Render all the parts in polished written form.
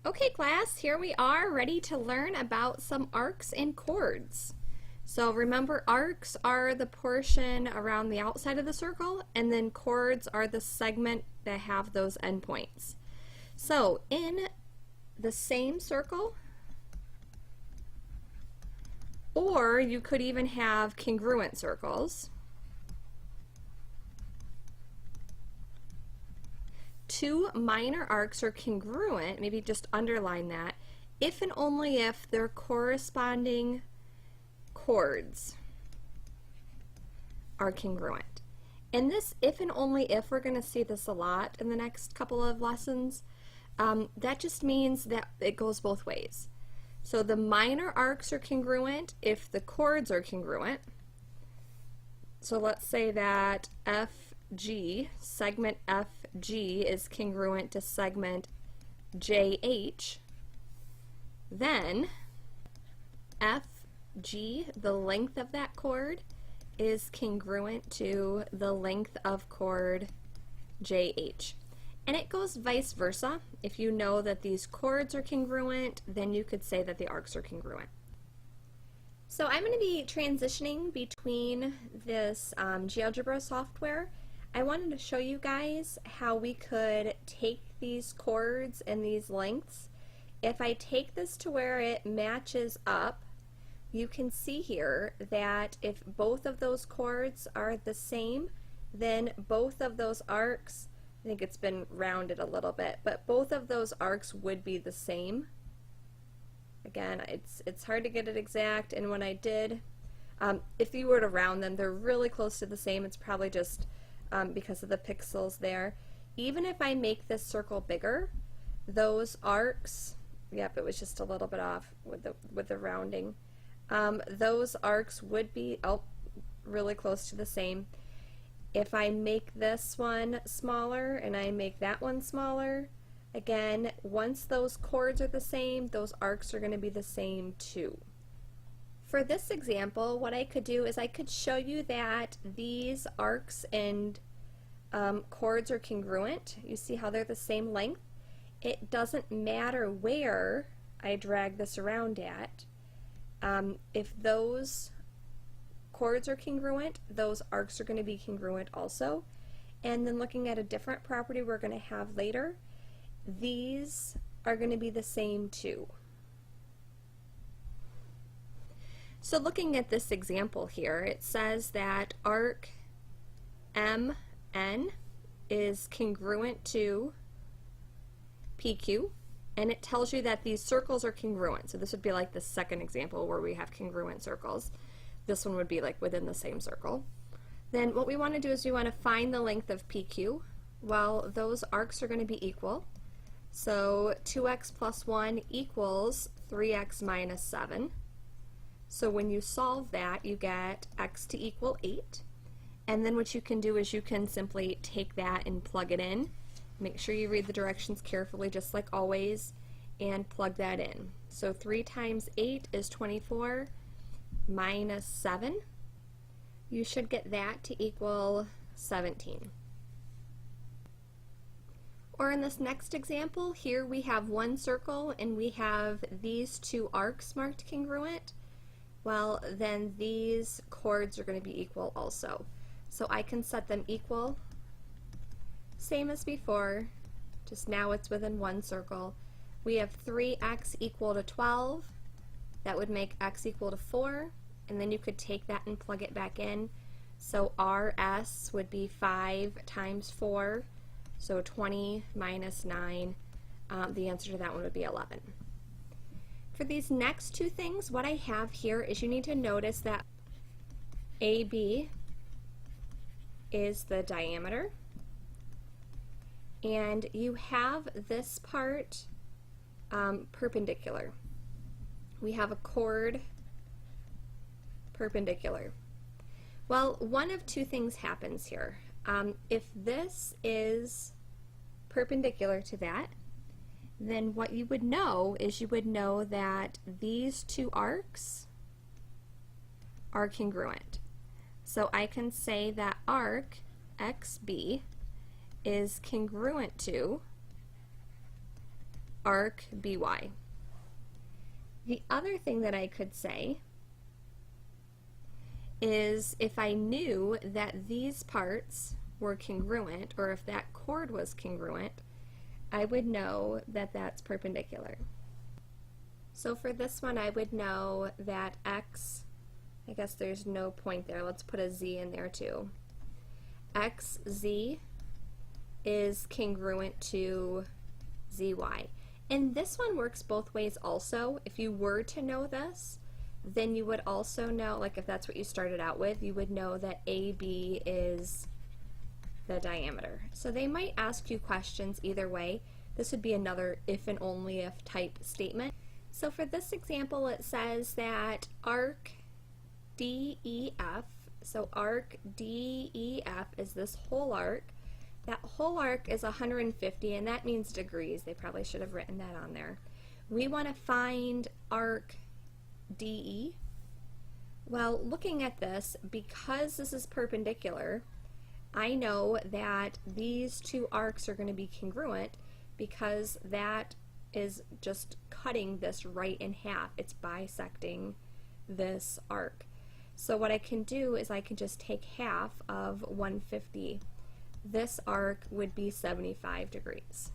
Okay class, here we are ready to learn about some arcs and chords. So remember, arcs are the portion around the outside of the circle, and then chords are the segment that have those endpoints. So in the same circle, or you could even have congruent circles, two minor arcs are congruent, maybe just underline that, if and only if their corresponding chords are congruent. And this if and only if, we're going to see this a lot in the next couple of lessons. That just means that it goes both ways. So the minor arcs are congruent if the chords are congruent. So let's say that FG, segment FG, is congruent to segment JH. Then FG, the length of that chord, is congruent to the length of chord JH. And it goes vice versa. If you know that these chords are congruent, then you could say that the arcs are congruent. So I'm going to be transitioning between this GeoGebra software. I wanted to show you guys how we could take these chords and these lengths. If I take this to where it matches up, you can see here that if both of those chords are the same, then both of those arcs, I think it's been rounded a little bit, but both of those arcs would be the same. Again, it's hard to get it exact, and when I did, if you were to round them, they're really close to the same. It's probably just because of the pixels there. Even if I make this circle bigger, those arcs, yep, it was just a little bit off with the rounding. Those arcs would be really close to the same. If I make this one smaller and I make that one smaller, again, once those chords are the same, those arcs are going to be the same too. For this example, what I could do is I could show you that these arcs and chords are congruent. You see how they're the same length? It doesn't matter where I drag this around at. If those chords are congruent, those arcs are going to be congruent also. And then looking at a different property we're going to have later, these are going to be the same too. So looking at this example here, it says that arc MN is congruent to PQ, and it tells you that these circles are congruent. So this would be like the second example where we have congruent circles. This one would be like within the same circle. Then what we want to do is we want to find the length of PQ. Well, those arcs are going to be equal. So 2x plus 1 equals 3x minus 7. So when you solve that, you get x to equal 8. And then what you can do is you can simply take that and plug it in. Make sure you read the directions carefully, just like always, and plug that in. So 3 times 8 is 24 minus 7. You should get that to equal 17. Or in this next example, here we have one circle and we have these two arcs marked congruent. Well, then these chords are going to be equal also. So I can set them equal, same as before, just now it's within one circle. We have 3x equal to 12. That would make x equal to 4, and then you could take that and plug it back in. So RS would be 5 times 4, so 20 minus 9. The answer to that one would be 11. For these next two things, what I have here is you need to notice that AB is the diameter, and you have this part perpendicular. We have a chord perpendicular. Well, one of two things happens here. If this is perpendicular to that, then what you would know is you would know that these two arcs are congruent. So I can say that arc XB is congruent to arc BY. The other thing that I could say is if I knew that these parts were congruent, or if that chord was congruent, I would know that that's perpendicular. So for this one, I would know that x, I guess there's no point there, let's put a z in there too. xz is congruent to zy. And this one works both ways also. If you were to know this, then you would also know, like if that's what you started out with, you would know that AB is the diameter. So they might ask you questions either way. This would be another if and only if type statement. So for this example, it says that arc DEF, so arc DEF is this whole arc. That whole arc is 150, and that means degrees. They probably should have written that on there. We want to find arc DE. Well, looking at this, because this is perpendicular, I know that these two arcs are going to be congruent because that is just cutting this right in half. It's bisecting this arc. So what I can do is I can just take half of 150. This arc would be 75 degrees.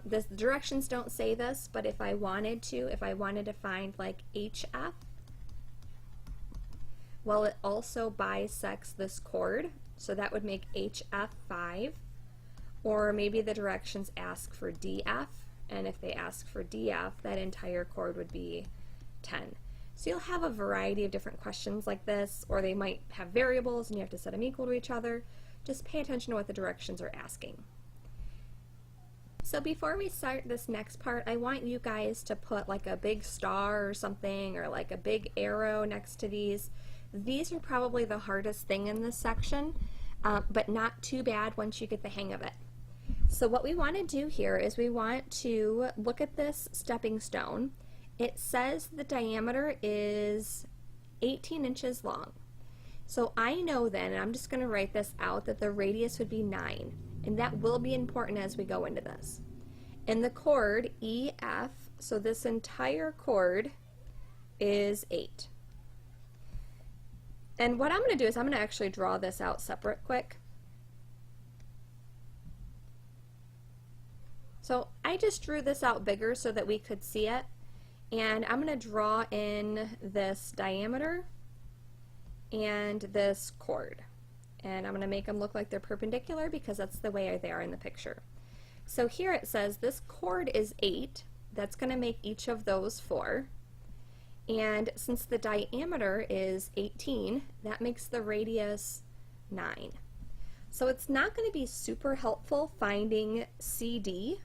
The directions don't say this, but if I wanted to find like HF, well, it also bisects this chord, so that would make HF 5, or maybe the directions ask for DF, and if they ask for DF, that entire chord would be 10. So you'll have a variety of different questions like this, or they might have variables and you have to set them equal to each other. Just pay attention to what the directions are asking. So before we start this next part, I want you guys to put like a big star or something, or like a big arrow next to these. These are probably the hardest thing in this section, but not too bad once you get the hang of it. So what we want to do here is we want to look at this stepping stone. It says the diameter is 18 inches long. So I know then, and I'm just going to write this out, that the radius would be 9. And that will be important as we go into this. And the chord EF, so this entire chord is 8. And what I'm going to do is I'm going to actually draw this out separate quick. So I just drew this out bigger so that we could see it. And I'm going to draw in this diameter and this chord. And I'm going to make them look like they're perpendicular because that's the way they are in the picture. So here it says this chord is 8. That's going to make each of those 4. And since the diameter is 18, that makes the radius 9. So it's not going to be super helpful finding CD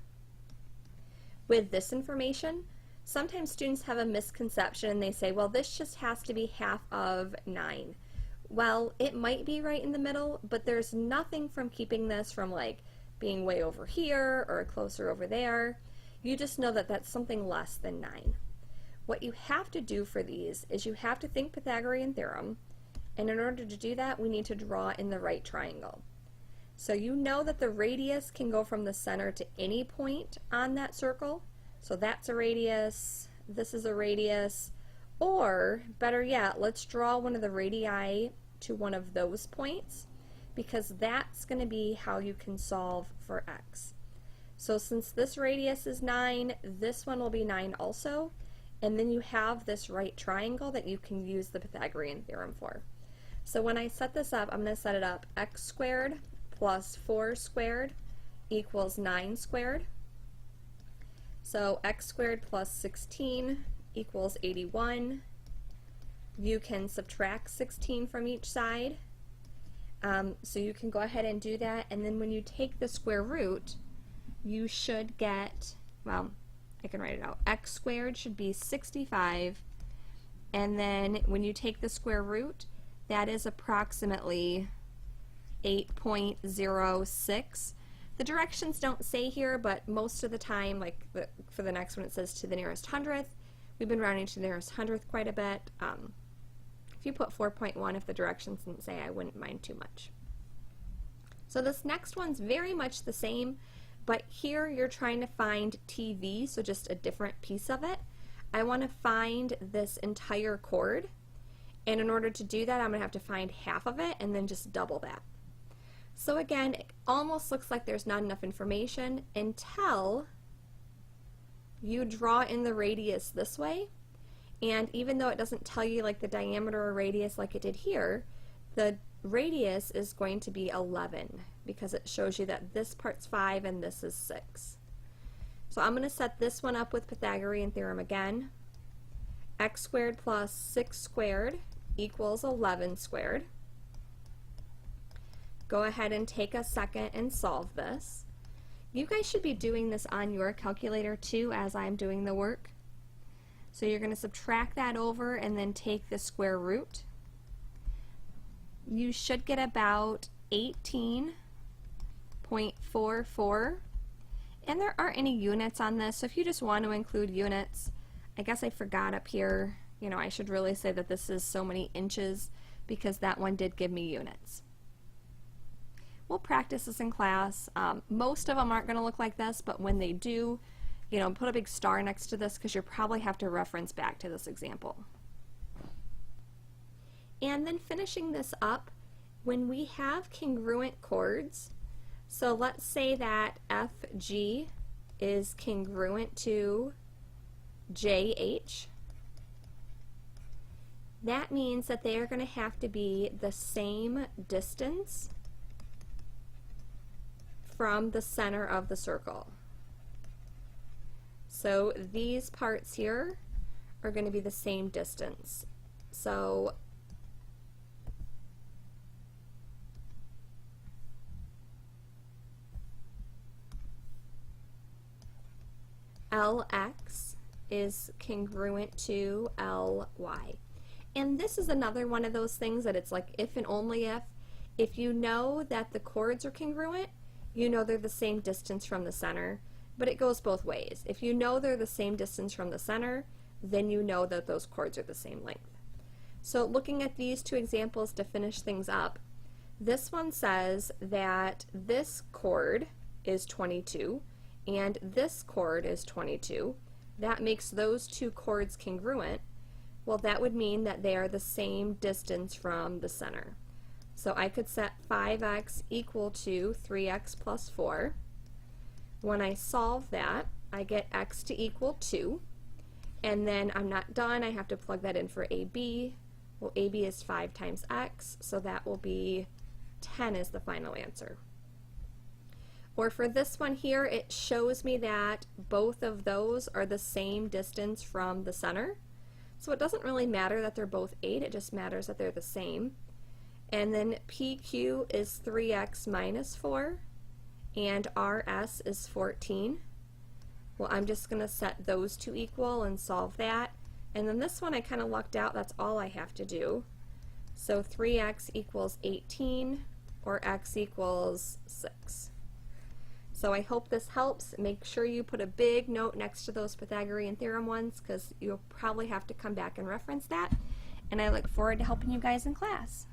with this information. Sometimes students have a misconception and they say, well, this just has to be half of 9. Well, it might be right in the middle, but there's nothing from keeping this from like being way over here or closer over there. You just know that that's something less than 9. What you have to do for these is you have to think Pythagorean theorem, and in order to do that, we need to draw in the right triangle. So you know that the radius can go from the center to any point on that circle. So that's a radius, this is a radius, or better yet, let's draw one of the radii to one of those points, because that's going to be how you can solve for x. So since this radius is 9, this one will be 9 also, and then you have this right triangle that you can use the Pythagorean theorem for. So when I set this up, I'm going to set it up x squared plus 4 squared equals 9 squared. So x squared plus 16 equals 81. You can subtract 16 from each side. So you can go ahead and do that, and then when you take the square root, you should get, well, I can write it out. X squared should be 65, and then when you take the square root, that is approximately 8.06. The directions don't say here, but most of the time, like for the next one, it says to the nearest hundredth. We've been rounding to the nearest hundredth quite a bit. If you put 4.1, if the directions didn't say, I wouldn't mind too much. So this next one's very much the same, But here you're trying to find TV, so just a different piece of it. I want to find this entire chord, and in order to do that I'm going to have to find half of it and then just double that. So again, it almost looks like there's not enough information until you draw in the radius this way, and even though it doesn't tell you like the diameter or radius like it did here, the radius is going to be 11 because it shows you that this part's 5 and this is 6. So I'm going to set this one up with Pythagorean theorem again. X squared plus 6 squared equals 11 squared. Go ahead and take a second and solve this. You guys should be doing this on your calculator too as I'm doing the work. So you're going to subtract that over and then take the square root. You should get about 18.44, and there aren't any units on this, so if you just want to include units, I guess I forgot up here, you know, I should really say that this is so many inches because that one did give me units. We'll practice this in class. Most of them aren't going to look like this, but when they do, you know, put a big star next to this because you'll probably have to reference back to this example. And then finishing this up, when we have congruent chords, so let's say that FG is congruent to JH, that means that they are going to have to be the same distance from the center of the circle. So these parts here are going to be the same distance. So LX is congruent to LY. And this is another one of those things that it's like if and only if. If you know that the chords are congruent, you know they're the same distance from the center, but it goes both ways. If you know they're the same distance from the center, then you know that those chords are the same length. So looking at these two examples to finish things up, this one says that this chord is 22 and this chord is 22. That makes those two chords congruent. Well, that would mean that they are the same distance from the center. So I could set 5x equal to 3x plus 4. When I solve that, I get x to equal 2. And then I'm not done. I have to plug that in for AB. Well, AB is 5 times x, so that will be 10 is the final answer. Or for this one here, it shows me that both of those are the same distance from the center. So it doesn't really matter that they're both 8, it just matters that they're the same. And then PQ is 3x minus 4, and RS is 14. Well, I'm just going to set those two equal and solve that. And then this one I kind of lucked out, that's all I have to do. So 3x equals 18, or x equals 6. So I hope this helps. Make sure you put a big note next to those Pythagorean theorem ones because you'll probably have to come back and reference that. And I look forward to helping you guys in class.